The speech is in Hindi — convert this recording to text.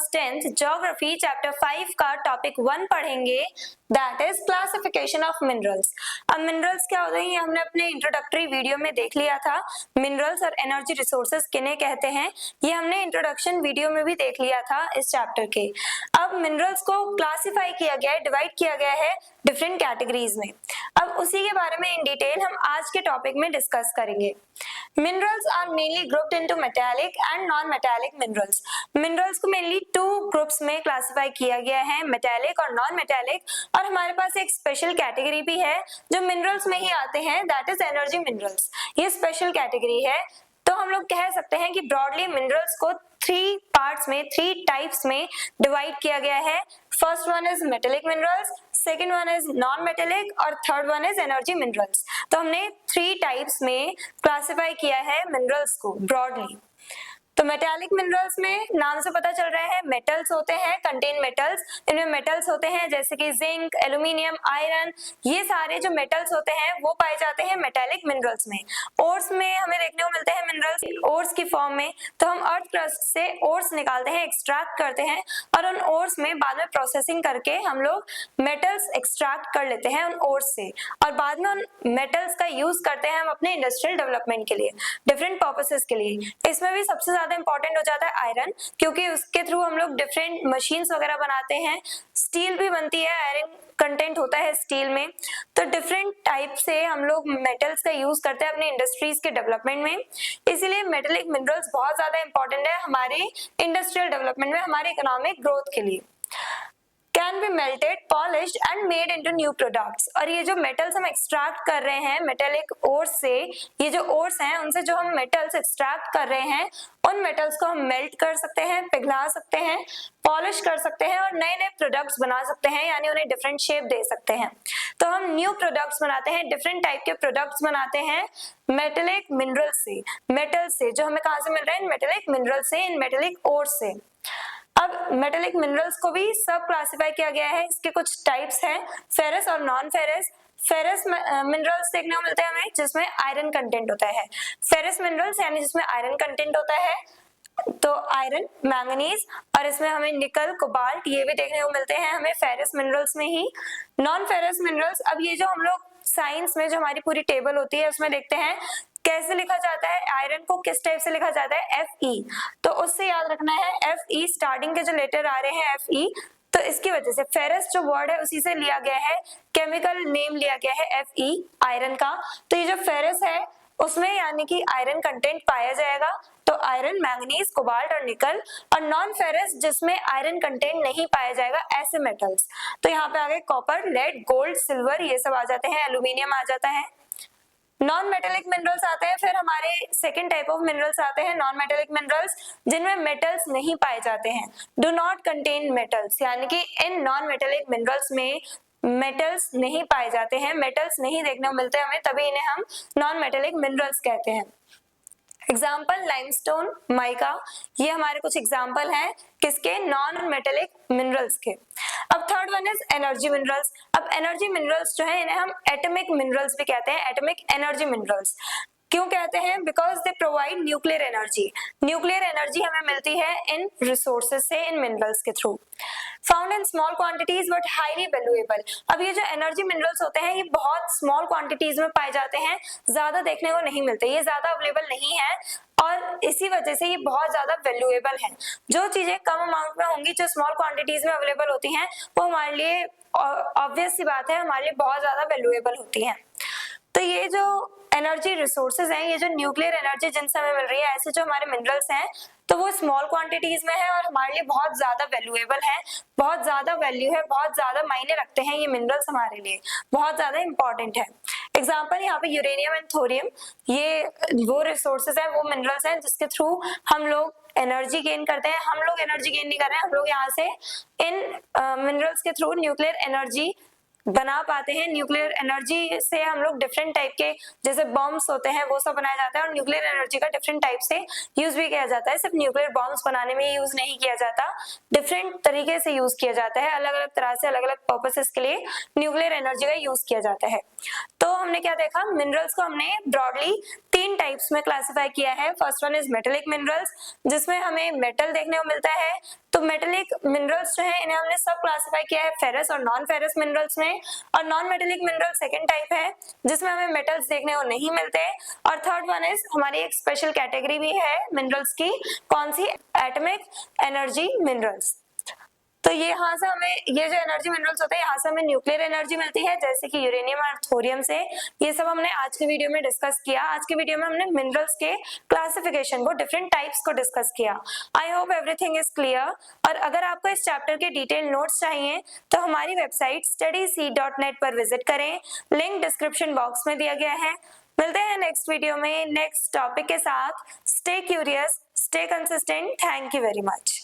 क्लास 10th ज्योग्राफी चैप्टर 5 का टॉपिक 1 पढ़ेंगे, that is classification of minerals. अब मिनरल्स क्या होते हैं ये हमने अपने इंट्रोडक्टरी वीडियो में देख लिया था। मिनरल्स और एनर्जी रिसोर्सेज किन्हें कहते हैं ये हमने इंट्रोडक्शन वीडियो में भी देख लिया था इस चैप्टर के। अब मिनरल्स को क्लासिफाई किया गया है, डिवाइड किया गया है डिफरेंट कैटेगरीज में। अब उसी के बारे में इन डिटेल हम आज के टॉपिक में डिस्कस करेंगे। Minerals are mainly grouped into metallic and non metallic minerals. Minerals को मेनली 2 ग्रुप्स में क्लासिफाई किया गया है, मेटालिक और नॉन मेटालिक। और हमारे पास एक स्पेशल कैटेगरी भी है जो मिनरल्स में ही आते हैं, दैट इज एनर्जी मिनरल्स। ये स्पेशल कैटेगरी है। तो हम लोग कह सकते हैं कि ब्रॉडली मिनरल्स को 3 पार्ट्स में, 3 टाइप्स में डिवाइड किया गया है। First one is metallic minerals, second one is non metallic और third one is energy minerals. तो हमने 3 टाइप्स में क्लासिफाई किया है मिनरल्स को ब्रॉडली। तो मेटालिक मिनरल्स में नाम से पता चल रहा है मेटल्स होते हैं, कंटेन मेटल्स। इनमें मेटल्स होते हैं जैसे कि जिंक, एल्यूमिनियम, आयरन, ये सारे जो मेटल्स होते हैं वो पाए जाते हैं मेटालिक मिनरल्स में। ओर्स में हमें देखने को मिलते हैं मिनरल्स ओर्स की फॉर्म में। तो हम अर्थ क्रस्ट से ओर्स निकालते हैं, एक्सट्रैक्ट करते हैं और उन ओर्स में बाद में प्रोसेसिंग करके हम लोग मेटल्स एक्सट्रैक्ट कर लेते हैं उन ओर्स से, और बाद में उन मेटल्स का यूज करते हैं हम अपने इंडस्ट्रियल डेवलपमेंट के लिए, डिफरेंट पर्पसेस के लिए। इसमें भी सबसे ज्यादा इंपॉर्टेंट हो जाता है आयरन, क्योंकि उसके थ्रू हम लोग डिफरेंट मशीन्स वगैरह बनाते हैं। स्टील भी बनती है, आयरन कंटेंट होता है स्टील में। तो डिफरेंट टाइप से हम लोग मेटल्स का यूज करते हैं अपने इंडस्ट्रीज के डेवलपमेंट में। इसीलिए मेटालिक मिनरल्स बहुत ज्यादा इंपॉर्टेंट है हमारे इंडस्ट्रियल डेवलपमेंट में, हमारे इकोनॉमिक ग्रोथ के लिए। Can be melted, polished and made into new products. और ये जो मेटल्स हम एक्सट्रैक्ट कर रहे हैं मेटेलिक ओर्स से, ये जो ओर्स हैं उनसे जो हम मेटल्स एक्सट्रैक्ट कर रहे हैं उन मेटल्स को हम मेल्ट कर सकते हैं, पिघला सकते हैं, पॉलिश कर सकते हैं और नए नए प्रोडक्ट्स बना सकते हैं, यानी उन्हें डिफरेंट शेप दे सकते हैं। तो हम न्यू प्रोडक्ट्स बनाते हैं, डिफरेंट टाइप के प्रोडक्ट्स बनाते हैं मेटेलिक मिनरल से, मेटल से, जो हमें कहां से मिल रहा है? इन मेटेलिक मिनरल से, इन मेटेलिक ओर्स से। अब मेटेलिक मिनरल्स को भी सब क्लासिफाई किया गया है। इसके कुछ टाइप्स हैं, फेरस और नॉन फेरस। फेरस मिनरल्स देखने को मिलते हैं हमें जिसमें आयरन कंटेंट होता है। फेरस मिनरल्स यानी जिसमें आयरन कंटेंट होता है, तो आयरन, मैंगनीज, और इसमें हमें निकल, कोबाल्ट, ये भी देखने को मिलते हैं हमें फेरस मिनरल्स में ही। नॉन फेरस मिनरल्स, अब ये जो हम लोग साइंस में जो हमारी पूरी टेबल होती है उसमें देखते हैं कैसे लिखा जाता है, आयरन को किस टाइप से लिखा जाता है, Fe। तो उससे याद रखना है Fe, स्टार्टिंग के जो लेटर आ रहे हैं Fe, तो इसकी वजह से फेरस जो वर्ड है उसी से लिया गया है, केमिकल नेम लिया गया है Fe, आयरन का। तो ये जो फेरस है उसमें यानी कि आयरन कंटेंट पाया जाएगा, तो आयरन, मैंगनीज, कोबाल्ट और निकल। और नॉन फेरस जिसमें आयरन कंटेंट नहीं पाया जाएगा, ऐसे मेटल्स, तो यहाँ पे आ गए कॉपर, लेड, गोल्ड, सिल्वर, ये सब आ जाते हैं, एल्यूमिनियम आ जाता है। नॉन मेटेलिक मिनरल्स आते हैं, फिर हमारे सेकेंड टाइप ऑफ मिनरल्स आते हैं नॉन मेटेलिक मिनरल्स, जिनमें मेटल्स नहीं पाए जाते हैं, डू नॉट कंटेन मेटल्स, यानी कि इन नॉन मेटेलिक मिनरल्स में मेटल्स नहीं पाए जाते हैं, मेटल्स नहीं देखने को मिलते हमें, तभी इन्हें हम नॉन मेटेलिक मिनरल्स कहते हैं। एग्जाम्पल लाइमस्टोन, माइका, ये हमारे कुछ एग्जाम्पल हैं किसके? नॉन मेटेलिक मिनरल्स के। अब third one is energy minerals. अब एनर्जी मिनरल्स जो है इन्हें हम एटॉमिक मिनरल्स भी कहते हैं, एटॉमिक एनर्जी मिनरल्स। क्यों कहते हैं? Because they provide nuclear energy. Nuclear energy हमें मिलती है इन रिसोर्सेज से, इन मिनरल्स के through. Found in small quantities but highly valuable. अब ये जो एनर्जी मिनरल्स होते हैं ये बहुत स्मॉल क्वांटिटीज में पाए जाते हैं, ज्यादा देखने को नहीं मिलते, ये ज्यादा अवेलेबल नहीं है और इसी वजह से ये बहुत ज्यादा वैल्यूएबल हैं। जो चीजें कम अमाउंट में होंगी, जो स्मॉल क्वांटिटीज में अवेलेबल होती हैं, वो हमारे लिए ऑब्वियस सी बात है, हमारे लिए बहुत ज्यादा वैल्यूएबल होती हैं। तो ये जो एनर्जी रिसोर्सेज हैं, ये जो न्यूक्लियर एनर्जी जिनसे हमें मिल रही है, ऐसे जो हमारे मिनरल्स हैं, तो वो स्मॉल क्वांटिटीज में है और हमारे लिए बहुत ज्यादा वैल्यूएबल है, बहुत ज्यादा वैल्यू है, बहुत ज्यादा मायने रखते हैं ये मिनरल्स, हमारे लिए बहुत ज्यादा इंपॉर्टेंट है। एग्जाम्पल यहाँ पे यूरेनियम एंड थोरियम, ये वो रिसोर्सेज है, वो मिनरल्स हैं जिसके थ्रू हम लोग एनर्जी गेन करते हैं। हम लोग एनर्जी गेन नहीं कर रहे हैं, हम लोग यहाँ से इन मिनरल्स के थ्रू न्यूक्लियर एनर्जी बना पाते हैं। न्यूक्लियर एनर्जी से हम लोग डिफरेंट टाइप के, जैसे बॉम्ब्स होते हैं वो सब बनाया जाता है, और न्यूक्लियर एनर्जी का डिफरेंट टाइप से यूज भी किया जाता है। सिर्फ न्यूक्लियर बॉम्ब्स बनाने में यूज नहीं किया जाता, डिफरेंट तरीके से यूज किया जाता है, अलग अलग तरह से, अलग अलग पर्पसेस के लिए न्यूक्लियर एनर्जी का यूज किया जाता है। तो हमने क्या देखा, मिनरल्स को हमने ब्रॉडली 3 टाइप्स में क्लासिफाई किया है। First one is metallic minerals, जिसमें हमें मेटल देखने को मिलता है, तो तो मेटेलिक मिनरल्स जो है इन्हें हमने सब क्लासिफाई किया है फेरस और नॉन फेरस मिनरल्स में। और non metallic mineral second type है जिसमें हमें मेटल्स देखने को नहीं मिलते। और थर्ड वन इज हमारी एक स्पेशल कैटेगरी भी है मिनरल्स की, कौन सी, एटॉमिक एनर्जी मिनरल्स। तो ये यहाँ से हमें ये जो एनर्जी मिनरल्स होते हैं यहाँ से हमें न्यूक्लियर एनर्जी मिलती है जैसे कि यूरेनियम और थोरियम से। ये सब हमने आज के वीडियो में डिस्कस किया। आज के वीडियो में हमने मिनरल्स के क्लासिफिकेशन को, डिफरेंट टाइप्स को डिस्कस किया। I hope everything is clear. और अगर आपको इस चैप्टर के डिटेल नोट्स चाहिए तो हमारी वेबसाइट studyc.net पर विजिट करें, लिंक डिस्क्रिप्शन बॉक्स में दिया गया है। मिलते हैं नेक्स्ट वीडियो में नेक्स्ट टॉपिक के साथ। Stay curious, stay consistent. Thank you very much.